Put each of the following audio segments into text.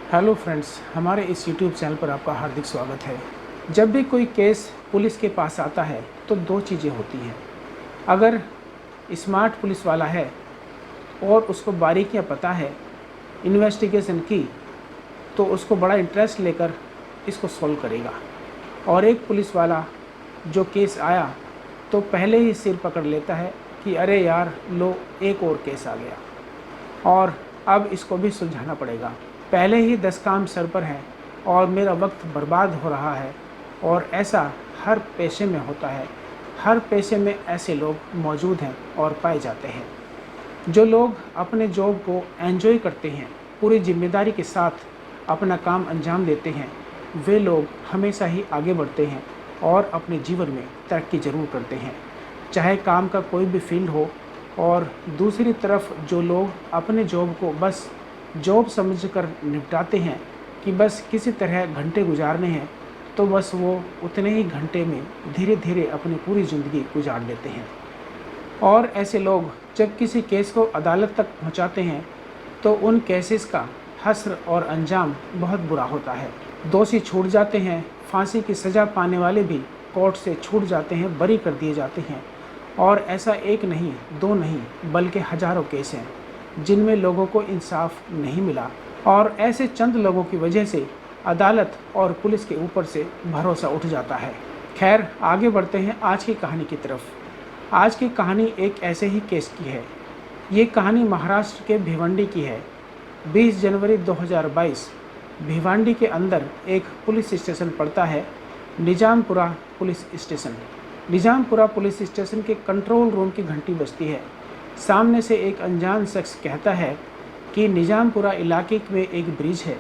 Hello friends, हमारे इस YouTube channel पर आपका हार्दिक स्वागत है। जब भी कोई केस पुलिस के पास आता है तो दो चीज़ें होती हैं। अगर स्मार्ट पुलिस वाला है और उसको बारीकियां पता है इन्वेस्टिगेशन की, तो उसको बड़ा इंटरेस्ट लेकर इसको सॉल्व करेगा। और एक पुलिस वाला जो केस आया तो पहले ही सिर पकड़ लेता है कि अरे यार लो, एक और केस आ गया और अब इसको भी सुलझाना पड़ेगा। पहले ही 10 काम सर पर हैं और मेरा वक्त बर्बाद हो रहा है। और ऐसा हर पेशे में होता है। हर पेशे में ऐसे लोग मौजूद हैं और पाए जाते हैं। जो लोग अपने जॉब को एंजॉय करते हैं, पूरी जिम्मेदारी के साथ अपना काम अंजाम देते हैं, वे लोग हमेशा ही आगे बढ़ते हैं और अपने जीवन में तरक्की ज़रूर करते हैं, चाहे काम का कोई भी फील्ड हो। और दूसरी तरफ जो लोग अपने जॉब को बस जॉब समझकर निपटाते हैं कि बस किसी तरह घंटे गुजारने हैं, तो बस वो उतने ही घंटे में धीरे धीरे अपनी पूरी ज़िंदगी गुजार लेते हैं। और ऐसे लोग जब किसी केस को अदालत तक पहुंचाते हैं तो उन केसेस का हश्र और अंजाम बहुत बुरा होता है। दोषी छूट जाते हैं, फांसी की सज़ा पाने वाले भी कोर्ट से छूट जाते हैं, बरी कर दिए जाते हैं। और ऐसा एक नहीं, दो नहीं, बल्कि हज़ारों केस हैं जिनमें लोगों को इंसाफ नहीं मिला। और ऐसे चंद लोगों की वजह से अदालत और पुलिस के ऊपर से भरोसा उठ जाता है। खैर, आगे बढ़ते हैं आज की कहानी की तरफ। आज की कहानी एक ऐसे ही केस की है। ये कहानी महाराष्ट्र के भिवंडी की है। 20 जनवरी 2022 भिवंडी के अंदर एक पुलिस स्टेशन पड़ता है, Nizampura police station. Nizampura police station के कंट्रोल रूम की घंटी बजती है। सामने से एक अनजान शख्स कहता है कि निजामपुरा इलाके में एक ब्रिज है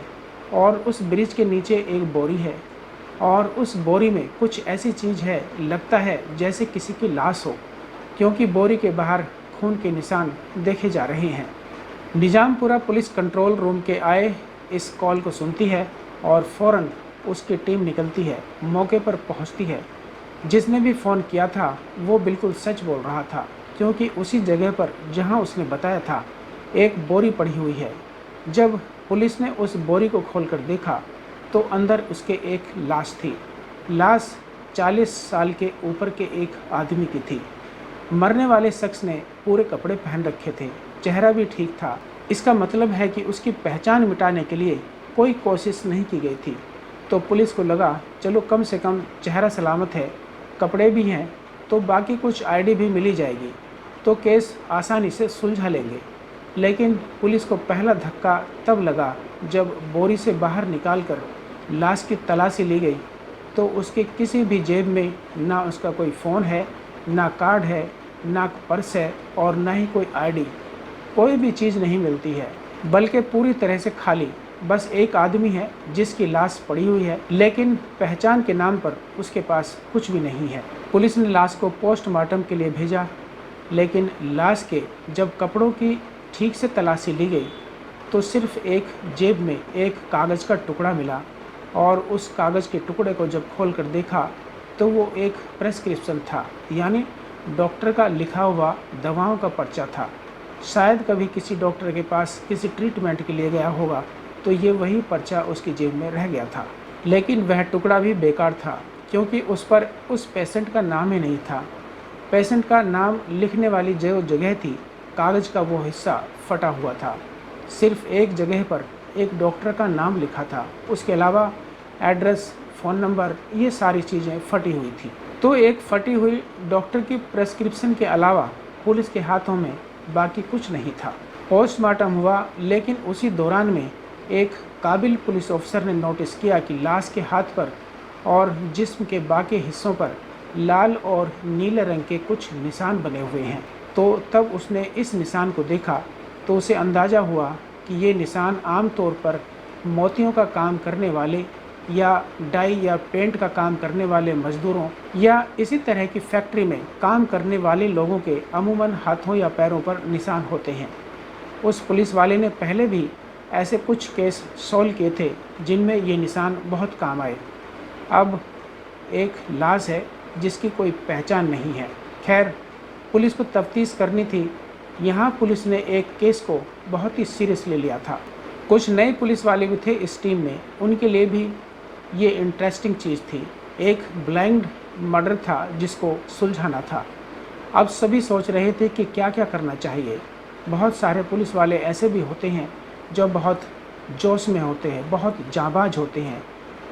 और उस ब्रिज के नीचे एक बोरी है और उस बोरी में कुछ ऐसी चीज़ है, लगता है जैसे किसी की लाश हो, क्योंकि बोरी के बाहर खून के निशान देखे जा रहे हैं। निजामपुरा पुलिस कंट्रोल रूम के आए इस कॉल को सुनती है और फ़ौरन उसकी टीम निकलती है, मौके पर पहुंचती है। जिसने भी फ़ोन किया था वो बिल्कुल सच बोल रहा था, क्योंकि उसी जगह पर जहां उसने बताया था एक बोरी पड़ी हुई है। जब पुलिस ने उस बोरी को खोलकर देखा तो अंदर उसके एक लाश थी। लाश 40 साल के ऊपर के एक आदमी की थी। मरने वाले शख्स ने पूरे कपड़े पहन रखे थे, चेहरा भी ठीक था। इसका मतलब है कि उसकी पहचान मिटाने के लिए कोई कोशिश नहीं की गई थी। तो पुलिस को लगा चलो कम से कम चेहरा सलामत है, कपड़े भी हैं, तो बाकी कुछ आईडी भी मिली जाएगी, तो केस आसानी से सुलझा लेंगे। लेकिन पुलिस को पहला धक्का तब लगा जब बोरी से बाहर निकालकर लाश की तलाशी ली गई तो उसके किसी भी जेब में ना उसका कोई फ़ोन है, ना कार्ड है, ना पर्स है और ना ही कोई आईडी। कोई भी चीज़ नहीं मिलती है, बल्कि पूरी तरह से खाली। बस एक आदमी है जिसकी लाश पड़ी हुई है, लेकिन पहचान के नाम पर उसके पास कुछ भी नहीं है। पुलिस ने लाश को पोस्टमार्टम के लिए भेजा, लेकिन लाश के जब कपड़ों की ठीक से तलाशी ली गई तो सिर्फ एक जेब में एक कागज़ का टुकड़ा मिला। और उस कागज़ के टुकड़े को जब खोल कर देखा तो वो एक प्रेस्क्रिप्शन था, यानी डॉक्टर का लिखा हुआ दवाओं का पर्चा था। शायद कभी किसी डॉक्टर के पास किसी ट्रीटमेंट के लिए गया होगा तो ये वही पर्चा उसकी जेब में रह गया था। लेकिन वह टुकड़ा भी बेकार था, क्योंकि उस पर उस पेशेंट का नाम ही नहीं था। पेशेंट का नाम लिखने वाली जो जगह थी, कागज़ का वो हिस्सा फटा हुआ था। सिर्फ एक जगह पर एक डॉक्टर का नाम लिखा था, उसके अलावा एड्रेस, फ़ोन नंबर, ये सारी चीज़ें फटी हुई थी। तो एक फटी हुई डॉक्टर की प्रेस्क्रिप्शन के अलावा पुलिस के हाथों में बाकी कुछ नहीं था। पोस्टमार्टम हुआ, लेकिन उसी दौरान में एक काबिल पुलिस ऑफिसर ने नोटिस किया कि लाश के हाथ पर और जिस्म के बाकी हिस्सों पर लाल और नीले रंग के कुछ निशान बने हुए हैं। तो तब उसने इस निशान को देखा तो उसे अंदाज़ा हुआ कि ये निशान आम तौर पर मोतियों का काम करने वाले या डाई या पेंट का काम करने वाले मज़दूरों या इसी तरह की फैक्ट्री में काम करने वाले लोगों के अमूमन हाथों या पैरों पर निशान होते हैं। उस पुलिस वाले ने पहले भी ऐसे कुछ केस सॉल्व किए थे जिनमें ये निशान बहुत काम आए। अब एक लाश है जिसकी कोई पहचान नहीं है। खैर, पुलिस को तफ्तीश करनी थी। यहाँ पुलिस ने एक केस को बहुत ही सीरियसली लिया था। कुछ नए पुलिस वाले भी थे इस टीम में, उनके लिए भी ये इंटरेस्टिंग चीज़ थी। एक ब्लाइंड मर्डर था जिसको सुलझाना था। अब सभी सोच रहे थे कि क्या क्या करना चाहिए। बहुत सारे पुलिस वाले ऐसे भी होते हैं जो बहुत जोश में होते हैं, बहुत जांबाज होते हैं,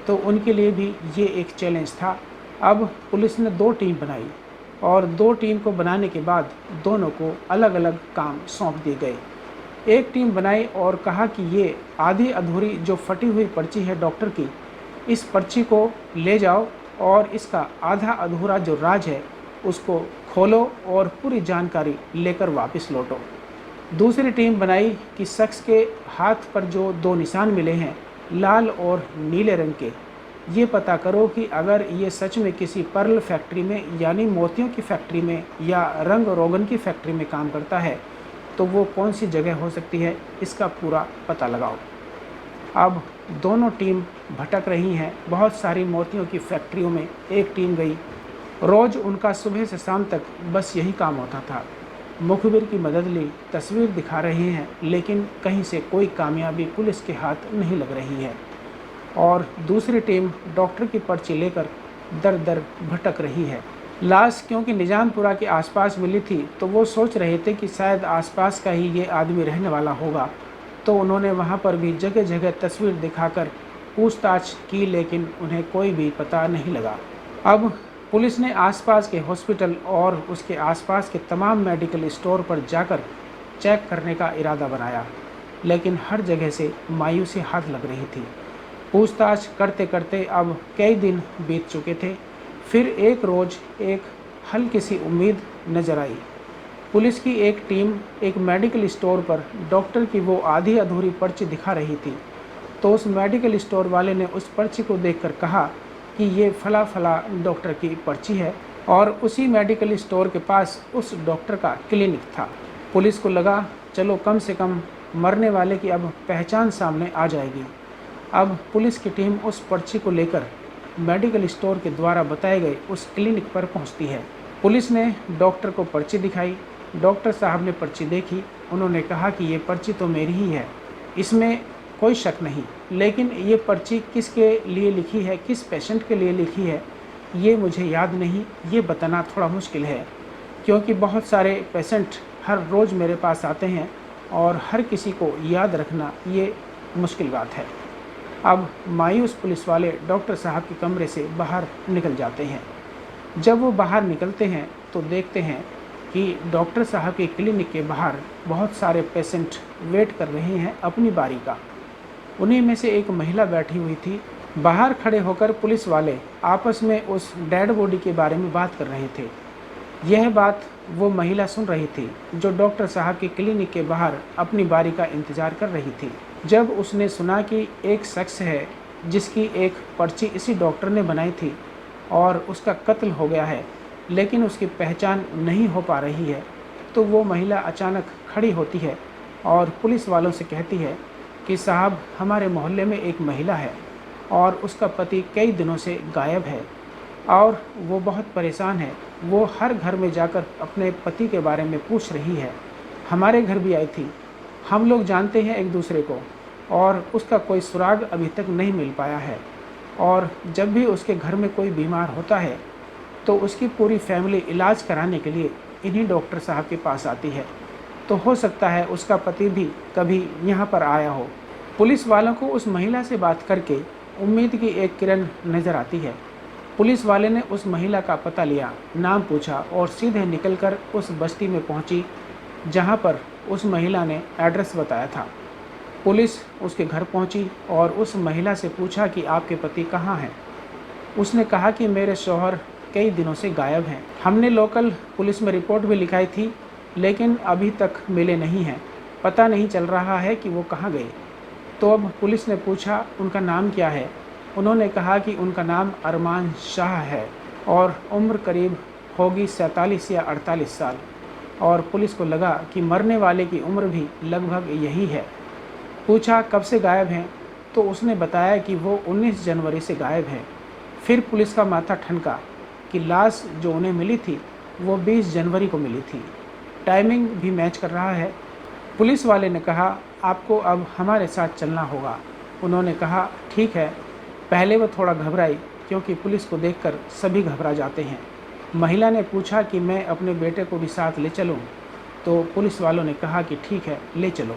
तो उनके लिए भी ये एक चैलेंज था। अब पुलिस ने 2 टीम बनाई और 2 टीम को बनाने के बाद दोनों को अलग अलग काम सौंप दिए गए। एक टीम बनाई और कहा कि ये आधी अधूरी जो फटी हुई पर्ची है डॉक्टर की, इस पर्ची को ले जाओ और इसका आधा अधूरा जो राज है उसको खोलो और पूरी जानकारी लेकर वापस लौटो। दूसरी टीम बनाई कि शख्स के हाथ पर जो 2 निशान मिले हैं, लाल और नीले रंग के, ये पता करो कि अगर ये सच में किसी पर्ल फैक्ट्री में यानी मोतियों की फैक्ट्री में या रंग रोगन की फैक्ट्री में काम करता है तो वो कौन सी जगह हो सकती है, इसका पूरा पता लगाओ। अब दोनों टीम भटक रही हैं। बहुत सारी मोतियों की फैक्ट्रियों में एक टीम गई। रोज़ उनका सुबह से शाम तक बस यही काम होता था। मुखबिर की मदद ली, तस्वीर दिखा रहे हैं, लेकिन कहीं से कोई कामयाबी पुलिस के हाथ नहीं लग रही है। और दूसरी टीम डॉक्टर की पर्ची लेकर दर दर भटक रही है। लाश क्योंकि निजामपुरा के आसपास मिली थी तो वो सोच रहे थे कि शायद आसपास का ही ये आदमी रहने वाला होगा, तो उन्होंने वहाँ पर भी जगह जगह तस्वीर दिखाकर पूछताछ की, लेकिन उन्हें कोई भी पता नहीं लगा। अब पुलिस ने आसपास के हॉस्पिटल और उसके आसपास के तमाम मेडिकल स्टोर पर जाकर चेक करने का इरादा बनाया, लेकिन हर जगह से मायूसी हाथ लग रही थी। पूछताछ करते करते अब कई दिन बीत चुके थे। फिर एक रोज़ एक हल्की सी उम्मीद नज़र आई। पुलिस की एक टीम एक मेडिकल स्टोर पर डॉक्टर की वो आधी अधूरी पर्ची दिखा रही थी, तो उस मेडिकल स्टोर वाले ने उस पर्ची को देखकर कहा कि ये फला फला डॉक्टर की पर्ची है, और उसी मेडिकल स्टोर के पास उस डॉक्टर का क्लिनिक था। पुलिस को लगा चलो कम से कम मरने वाले की अब पहचान सामने आ जाएगी। अब पुलिस की टीम उस पर्ची को लेकर मेडिकल स्टोर के द्वारा बताए गए उस क्लिनिक पर पहुंचती है। पुलिस ने डॉक्टर को पर्ची दिखाई। डॉक्टर साहब ने पर्ची देखी। उन्होंने कहा कि ये पर्ची तो मेरी ही है, इसमें कोई शक नहीं, लेकिन ये पर्ची किसके लिए लिखी है, किस पेशेंट के लिए लिखी है, ये मुझे याद नहीं। ये बताना थोड़ा मुश्किल है, क्योंकि बहुत सारे पेशेंट हर रोज़ मेरे पास आते हैं और हर किसी को याद रखना ये मुश्किल बात है। अब मायूस पुलिस वाले डॉक्टर साहब के कमरे से बाहर निकल जाते हैं। जब वो बाहर निकलते हैं तो देखते हैं कि डॉक्टर साहब के क्लिनिक के बाहर बहुत सारे पेशेंट वेट कर रहे हैं अपनी बारी का। उन्हीं में से एक महिला बैठी हुई थी। बाहर खड़े होकर पुलिस वाले आपस में उस डेड बॉडी के बारे में बात कर रहे थे। यह बात वो महिला सुन रही थी जो डॉक्टर साहब के क्लिनिक के बाहर अपनी बारी का इंतज़ार कर रही थी। जब उसने सुना कि एक शख्स है जिसकी एक पर्ची इसी डॉक्टर ने बनाई थी और उसका कत्ल हो गया है, लेकिन उसकी पहचान नहीं हो पा रही है, तो वो महिला अचानक खड़ी होती है और पुलिस वालों से कहती है कि साहब, हमारे मोहल्ले में एक महिला है और उसका पति कई दिनों से गायब है और वो बहुत परेशान है। वो हर घर में जाकर अपने पति के बारे में पूछ रही है। हमारे घर भी आई थी। हम लोग जानते हैं एक दूसरे को और उसका कोई सुराग अभी तक नहीं मिल पाया है, और जब भी उसके घर में कोई बीमार होता है तो उसकी पूरी फैमिली इलाज कराने के लिए इन्हीं डॉक्टर साहब के पास आती है। तो हो सकता है उसका पति भी कभी यहाँ पर आया हो। पुलिस वालों को उस महिला से बात करके उम्मीद की एक किरण नज़र आती है। पुलिस वाले ने उस महिला का पता लिया, नाम पूछा और सीधे निकलकर उस बस्ती में पहुंची जहां पर उस महिला ने एड्रेस बताया था। पुलिस उसके घर पहुंची और उस महिला से पूछा कि आपके पति कहाँ हैं। उसने कहा कि मेरे शौहर कई दिनों से गायब हैं। हमने लोकल पुलिस में रिपोर्ट भी लिखाई थी, लेकिन अभी तक मिले नहीं हैं। पता नहीं चल रहा है कि वो कहाँ गए। तो अब पुलिस ने पूछा उनका नाम क्या है। उन्होंने कहा कि उनका नाम अरमान शाह है और उम्र करीब होगी 47 या 48 साल। और पुलिस को लगा कि मरने वाले की उम्र भी लगभग यही है। पूछा कब से गायब हैं, तो उसने बताया कि वो 19 जनवरी से गायब है। फिर पुलिस का माथा ठनका कि लाश जो उन्हें मिली थी वो 20 जनवरी को मिली थी। टाइमिंग भी मैच कर रहा है। पुलिस वाले ने कहा आपको अब हमारे साथ चलना होगा। उन्होंने कहा, ठीक है। पहले वो थोड़ा घबराई क्योंकि पुलिस को देखकर सभी घबरा जाते हैं। महिला ने पूछा कि मैं अपने बेटे को भी साथ ले चलूं? तो पुलिस वालों ने कहा कि ठीक है, ले चलो।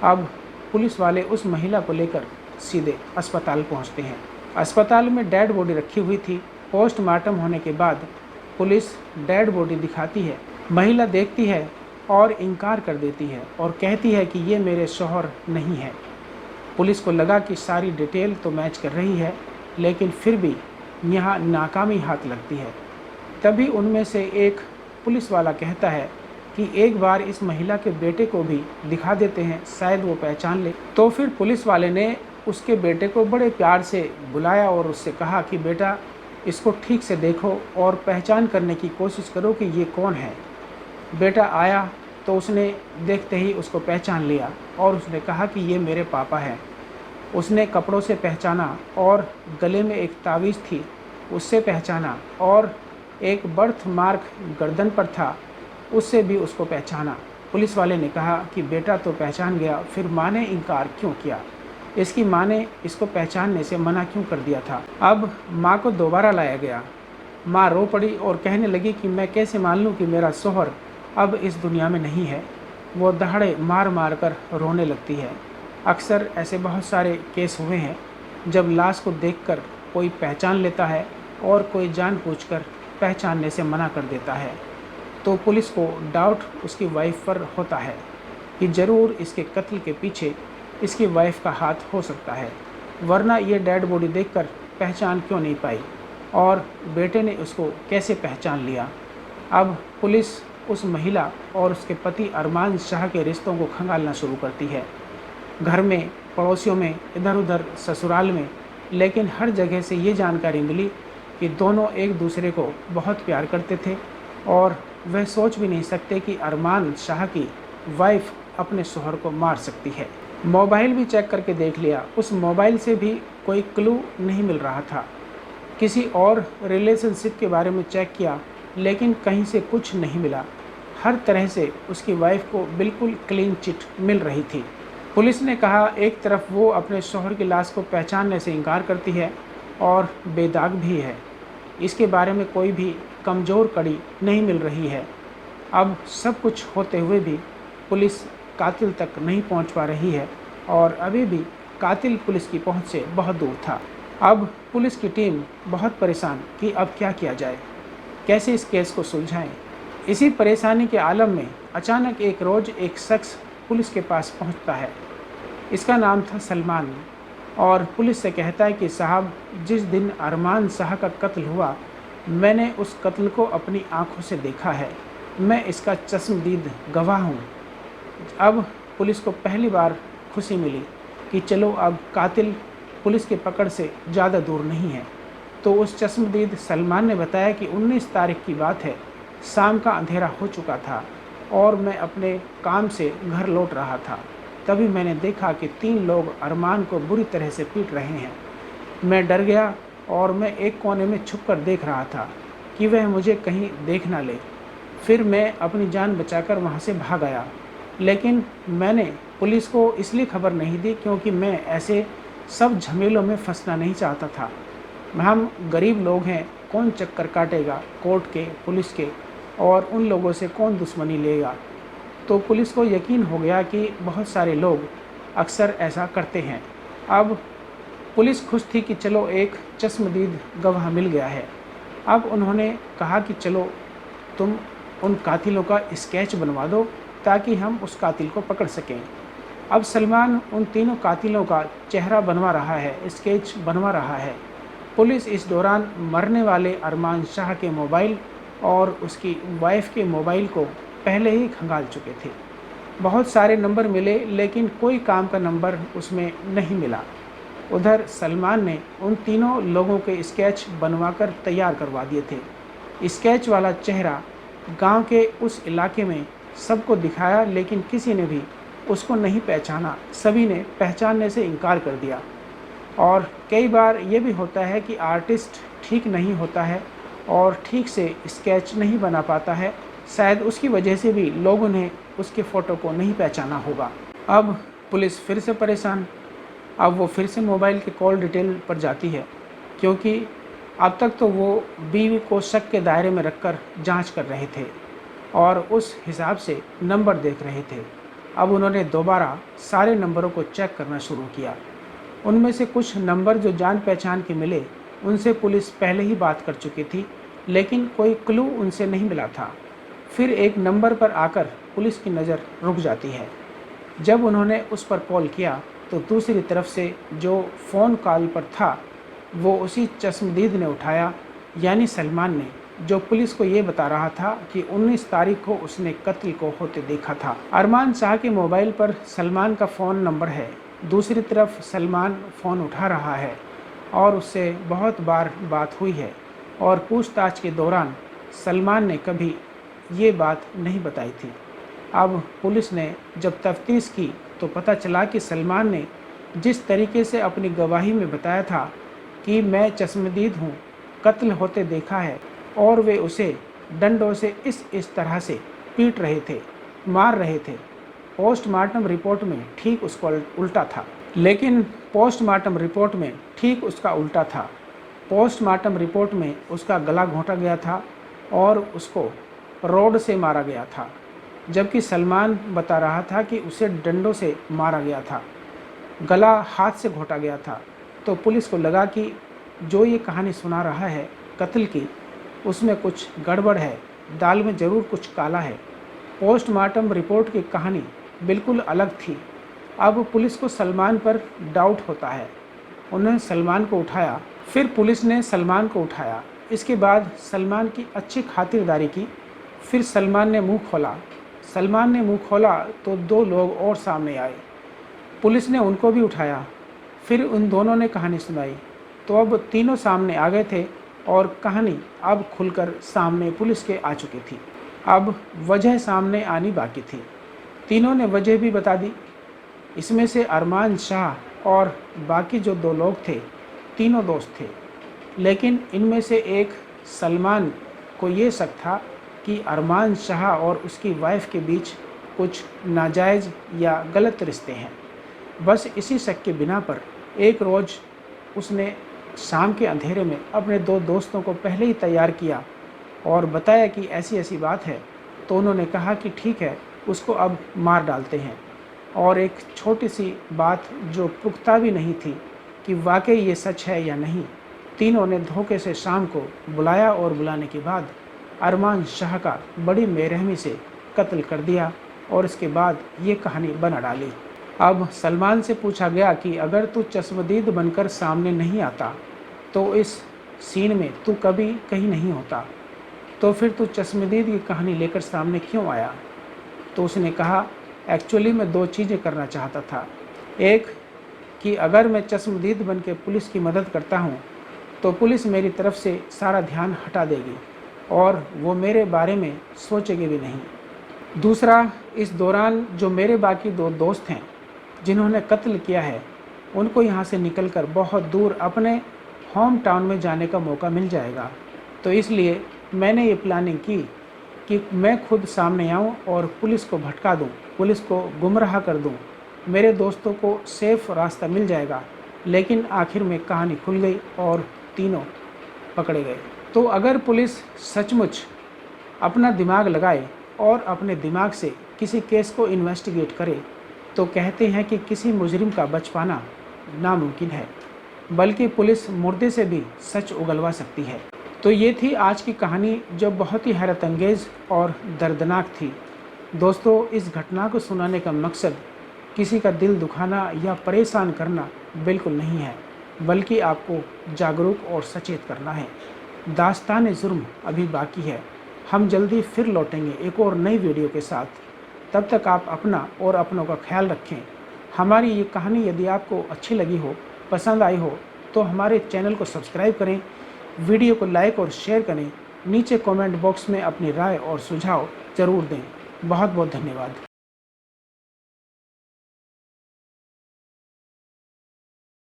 अब पुलिस वाले उस महिला को लेकर सीधे अस्पताल पहुंचते हैं। अस्पताल में डेड बॉडी रखी हुई थी। पोस्टमार्टम होने के बाद पुलिस डेड बॉडी दिखाती है। महिला देखती है और इनकार कर देती है और कहती है कि ये मेरे शौहर नहीं है। पुलिस को लगा कि सारी डिटेल तो मैच कर रही है, लेकिन फिर भी यहाँ नाकामी हाथ लगती है। तभी उनमें से एक पुलिस वाला कहता है कि एक बार इस महिला के बेटे को भी दिखा देते हैं, शायद वो पहचान ले। तो फिर पुलिस वाले ने उसके बेटे को बड़े प्यार से बुलाया और उससे कहा कि बेटा, इसको ठीक से देखो और पहचान करने की कोशिश करो कि ये कौन है। बेटा आया तो उसने देखते ही उसको पहचान लिया और उसने कहा कि ये मेरे पापा हैं। उसने कपड़ों से पहचाना और गले में एक तावीज़ थी, उससे पहचाना, और एक बर्थ मार्क गर्दन पर था, उससे भी उसको पहचाना। पुलिस वाले ने कहा कि बेटा तो पहचान गया, फिर माँ ने इनकार क्यों किया? इसकी माँ ने इसको पहचानने से मना क्यों कर दिया था? अब माँ को दोबारा लाया गया। माँ रो पड़ी और कहने लगी कि मैं कैसे मान लूँ कि मेरा शौहर अब इस दुनिया में नहीं है। वो दहाड़े मार मार कर रोने लगती है। अक्सर ऐसे बहुत सारे केस हुए हैं जब लाश को देखकर कोई पहचान लेता है और कोई जानबूझकर पहचानने से मना कर देता है। तो पुलिस को डाउट उसकी वाइफ पर होता है कि ज़रूर इसके कत्ल के पीछे इसकी वाइफ का हाथ हो सकता है, वरना ये डेड बॉडी देखकर पहचान क्यों नहीं पाई और बेटे ने उसको कैसे पहचान लिया। अब पुलिस उस महिला और उसके पति अरमान शाह के रिश्तों को खंगालना शुरू करती है। घर में, पड़ोसियों में, इधर उधर, ससुराल में, लेकिन हर जगह से ये जानकारी मिली कि दोनों एक दूसरे को बहुत प्यार करते थे और वह सोच भी नहीं सकते कि अरमान शाह की वाइफ अपने शौहर को मार सकती है। मोबाइल भी चेक करके देख लिया, उस मोबाइल से भी कोई क्लू नहीं मिल रहा था। किसी और रिलेशनशिप के बारे में चेक किया, लेकिन कहीं से कुछ नहीं मिला। हर तरह से उसकी वाइफ को बिल्कुल क्लीन चिट मिल रही थी। पुलिस ने कहा, एक तरफ वो अपने शौहर की लाश को पहचानने से इनकार करती है और बेदाग भी है। इसके बारे में कोई भी कमज़ोर कड़ी नहीं मिल रही है। अब सब कुछ होते हुए भी पुलिस कातिल तक नहीं पहुंच पा रही है और अभी भी कातिल पुलिस की पहुंच से बहुत दूर था। अब पुलिस की टीम बहुत परेशान कि अब क्या किया जाए, कैसे इस केस को सुलझाएं। इसी परेशानी के आलम में अचानक एक रोज़ एक शख्स पुलिस के पास पहुंचता है। इसका नाम था सलमान और पुलिस से कहता है कि साहब, जिस दिन अरमान शाह का कत्ल हुआ, मैंने उस कत्ल को अपनी आंखों से देखा है। मैं इसका चश्मदीद गवाह हूँ। अब पुलिस को पहली बार खुशी मिली कि चलो अब कातिल पुलिस के पकड़ से ज़्यादा दूर नहीं है। तो उस चश्मदीद सलमान ने बताया कि 19 तारीख की बात है, शाम का अंधेरा हो चुका था और मैं अपने काम से घर लौट रहा था। तभी मैंने देखा कि 3 लोग अरमान को बुरी तरह से पीट रहे हैं। मैं डर गया और मैं एक कोने में छुपकर देख रहा था कि वह मुझे कहीं देख ना ले। फिर मैं अपनी जान बचाकर वहाँ से भाग आया, लेकिन मैंने पुलिस को इसलिए खबर नहीं दी क्योंकि मैं ऐसे सब झमेलों में फंसना नहीं चाहता था। हम गरीब लोग हैं, कौन चक्कर काटेगा कोर्ट के, पुलिस के, और उन लोगों से कौन दुश्मनी लेगा। तो पुलिस को यकीन हो गया कि बहुत सारे लोग अक्सर ऐसा करते हैं। अब पुलिस खुश थी कि चलो एक चश्मदीद गवाह मिल गया है। अब उन्होंने कहा कि चलो तुम उन कातिलों का स्केच बनवा दो ताकि हम उस कातिल को पकड़ सकें। अब सलमान उन तीनों कातिलों का चेहरा बनवा रहा है, स्केच बनवा रहा है। पुलिस इस दौरान मरने वाले अरमान शाह के मोबाइल और उसकी वाइफ के मोबाइल को पहले ही खंगाल चुके थे। बहुत सारे नंबर मिले, लेकिन कोई काम का नंबर उसमें नहीं मिला। उधर सलमान ने उन तीनों लोगों के स्केच बनवाकर तैयार करवा दिए थे। स्केच वाला चेहरा गांव के उस इलाके में सबको दिखाया, लेकिन किसी ने भी उसको नहीं पहचाना। सभी ने पहचानने से इनकार कर दिया। और कई बार ये भी होता है कि आर्टिस्ट ठीक नहीं होता है और ठीक से स्केच नहीं बना पाता है, शायद उसकी वजह से भी लोगों ने उसके फ़ोटो को नहीं पहचाना होगा। अब पुलिस फिर से परेशान। अब वो फिर से मोबाइल के कॉल डिटेल पर जाती है, क्योंकि अब तक तो वो बीवी को शक के दायरे में रखकर जांच कर रहे थे और उस हिसाब से नंबर देख रहे थे। अब उन्होंने दोबारा सारे नंबरों को चेक करना शुरू किया। उनमें से कुछ नंबर जो जान पहचान के मिले, उनसे पुलिस पहले ही बात कर चुकी थी, लेकिन कोई क्लू उनसे नहीं मिला था। फिर एक नंबर पर आकर पुलिस की नज़र रुक जाती है। जब उन्होंने उस पर कॉल किया तो दूसरी तरफ से जो फ़ोन कॉल पर था वो उसी चश्मदीद ने उठाया, यानी सलमान ने, जो पुलिस को ये बता रहा था कि 19 तारीख को उसने कत्ल को होते देखा था। अरमान शाह के मोबाइल पर सलमान का फ़ोन नंबर है। दूसरी तरफ सलमान फ़ोन उठा रहा है और उससे बहुत बार बात हुई है और पूछताछ के दौरान सलमान ने कभी ये बात नहीं बताई थी। अब पुलिस ने जब तफ्तीश की तो पता चला कि सलमान ने जिस तरीके से अपनी गवाही में बताया था कि मैं चश्मदीद हूँ, कत्ल होते देखा है, और वे उसे डंडों से इस तरह से पीट रहे थे, मार रहे थे, पोस्टमार्टम रिपोर्ट में ठीक उसका उल्टा था। लेकिन पोस्टमार्टम रिपोर्ट में ठीक उसका उल्टा था। पोस्टमार्टम रिपोर्ट में उसका गला घोंटा गया था और उसको रॉड से मारा गया था, जबकि सलमान बता रहा था कि उसे डंडों से मारा गया था, गला हाथ से घोंटा गया था। तो पुलिस को लगा कि जो ये कहानी सुना रहा है कत्ल की, उसमें कुछ गड़बड़ है, दाल में ज़रूर कुछ काला है। पोस्टमार्टम रिपोर्ट की कहानी बिल्कुल अलग थी। अब पुलिस को सलमान पर डाउट होता है। उन्होंने सलमान को उठाया, फिर पुलिस ने सलमान को उठाया। इसके बाद सलमान की अच्छी खातिरदारी की। फिर सलमान ने मुंह खोला तो 2 लोग और सामने आए। पुलिस ने उनको भी उठाया। फिर उन दोनों ने कहानी सुनाई तो अब तीनों सामने आ गए थे और कहानी अब खुलकर सामने पुलिस के आ चुकी थी। अब वजह सामने आनी बाकी थी। तीनों ने वजह भी बता दी। इसमें से अरमान शाह और बाकी जो 2 लोग थे, तीनों दोस्त थे, लेकिन इनमें से एक सलमान को ये शक था कि अरमान शाह और उसकी वाइफ के बीच कुछ नाजायज़ या गलत रिश्ते हैं। बस इसी शक के बिना पर एक रोज़ उसने शाम के अंधेरे में अपने 2 दोस्तों को पहले ही तैयार किया और बताया कि ऐसी ऐसी बात है। तो उन्होंने कहा कि ठीक है, उसको अब मार डालते हैं। और एक छोटी सी बात जो पुख्ता भी नहीं थी कि वाकई ये सच है या नहीं, तीनों ने धोखे से शाम को बुलाया और बुलाने के बाद अरमान शाह का बड़ी बेरहमी से कत्ल कर दिया और इसके बाद ये कहानी बना डाली। अब सलमान से पूछा गया कि अगर तू चश्मदीद बनकर सामने नहीं आता तो इस सीन में तू कभी कहीं नहीं होता, तो फिर तू चश्मदीद की कहानी लेकर सामने क्यों आया? तो उसने कहा, एक्चुअली मैं 2 चीज़ें करना चाहता था। एक कि अगर मैं चश्मदीद बन के पुलिस की मदद करता हूँ तो पुलिस मेरी तरफ से सारा ध्यान हटा देगी और वो मेरे बारे में सोचेगी भी नहीं। दूसरा, इस दौरान जो मेरे बाकी 2 दोस्त हैं जिन्होंने कत्ल किया है, उनको यहाँ से निकलकर बहुत दूर अपने होम टाउन में जाने का मौका मिल जाएगा। तो इसलिए मैंने ये प्लानिंग की कि मैं खुद सामने आऊँ और पुलिस को भटका दूँ, पुलिस को गुमराह कर दूँ, मेरे दोस्तों को सेफ रास्ता मिल जाएगा। लेकिन आखिर में कहानी खुल गई और तीनों पकड़े गए। तो अगर पुलिस सचमुच अपना दिमाग लगाए और अपने दिमाग से किसी केस को इन्वेस्टिगेट करे तो कहते हैं कि किसी मुजरिम का बच पाना नामुमकिन है, बल्कि पुलिस मुर्दे से भी सच उगलवा सकती है। तो ये थी आज की कहानी जो बहुत ही हैरत अंगेज़ और दर्दनाक थी। दोस्तों, इस घटना को सुनाने का मकसद किसी का दिल दुखाना या परेशान करना बिल्कुल नहीं है, बल्कि आपको जागरूक और सचेत करना है। दास्तान जुर्म अभी बाकी है। हम जल्दी फिर लौटेंगे एक और नई वीडियो के साथ। तब तक आप अपना और अपनों का ख्याल रखें। हमारी ये कहानी यदि आपको अच्छी लगी हो, पसंद आई हो, तो हमारे चैनल को सब्सक्राइब करें, वीडियो को लाइक और शेयर करें। नीचे कमेंट बॉक्स में अपनी राय और सुझाव ज़रूर दें। बहुत बहुत धन्यवाद।